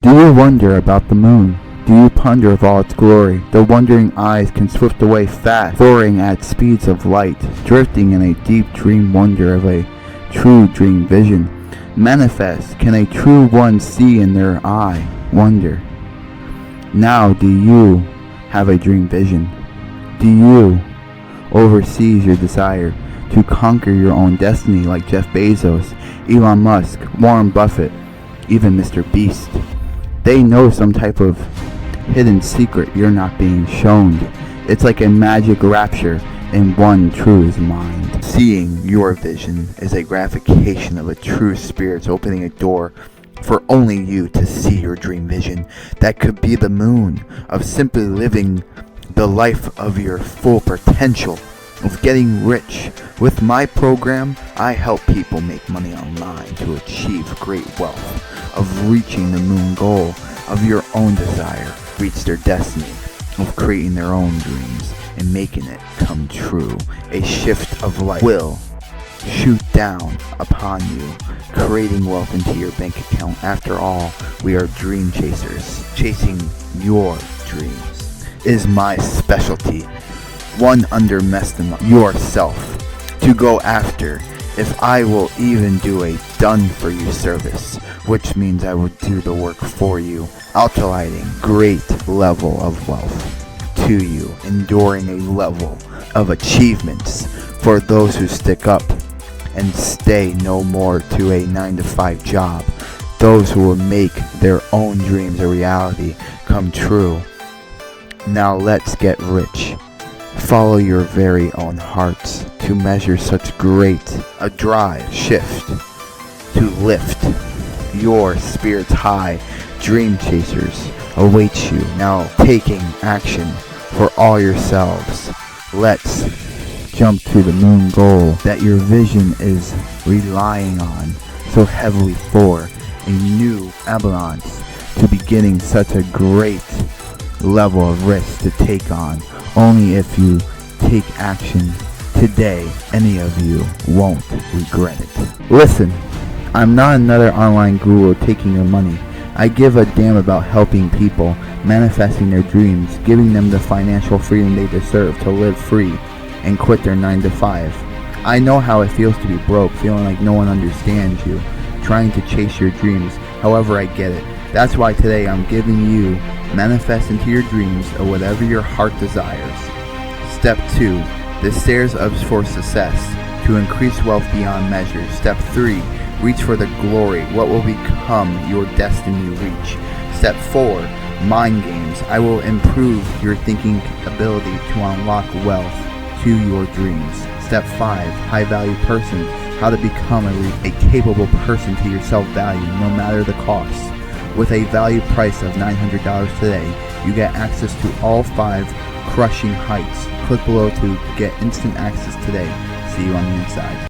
Do you wonder about the moon? Do you ponder of all its glory? The wondering eyes can swift away fast, soaring at speeds of light, drifting in a deep dream wonder of a true dream vision. Manifest, can a true one see in their eye? Wonder. Now do you have a dream vision? Do you oversees your desire to conquer your own destiny like Jeff Bezos, Elon Musk, Warren Buffett, even Mr. Beast? They know some type of hidden secret you're not being shown. It's like a magic rapture in one true's mind. Seeing your vision is a gratification of a true spirit's opening a door for only you to see your dream vision. That could be the moon of simply living the life of your full potential, of getting rich. With my program, I help people make money online to achieve great wealth, of reaching the moon goal of your own desire, reach their destiny, of creating their own dreams and making it come true. A shift of light will shoot down upon you, creating wealth into your bank account. After all, we are dream chasers. Chasing your dreams is my specialty. One underestimate yourself to go after. If I will even do a done-for-you service, which means I will do the work for you, outlining great level of wealth to you, enduring a level of achievements for those who stick up and stay no more to a 9-to-5 job, those who will make their own dreams a reality come true. Now let's get rich. Follow your very own hearts to measure such great a drive shift to lift your spirits high. Dream chasers await you now, taking action for all yourselves. Let's jump to the moon goal that your vision is relying on so heavily for a new ambulance to beginning such a great level of risk to take on. Only if you take action today, any of you won't regret it. Listen, I'm not another online guru taking your money. I give a damn about helping people, manifesting their dreams, giving them the financial freedom they deserve to live free and quit their 9-to-5. I know how it feels to be broke, feeling like no one understands you, trying to chase your dreams. However, I get it. That's why today I'm giving you manifest into your dreams of whatever your heart desires. Step 2, the stairs up for success to increase wealth beyond measure. Step 3, reach for the glory, what will become your destiny reach. Step 4, mind games. I will improve your thinking ability to unlock wealth to your dreams. Step 5, high value person, how to become a capable person to your self-value no matter the cost. With a value price of $900 today, you get access to all 5 crushing heights. Click below to get instant access today. See you on the inside.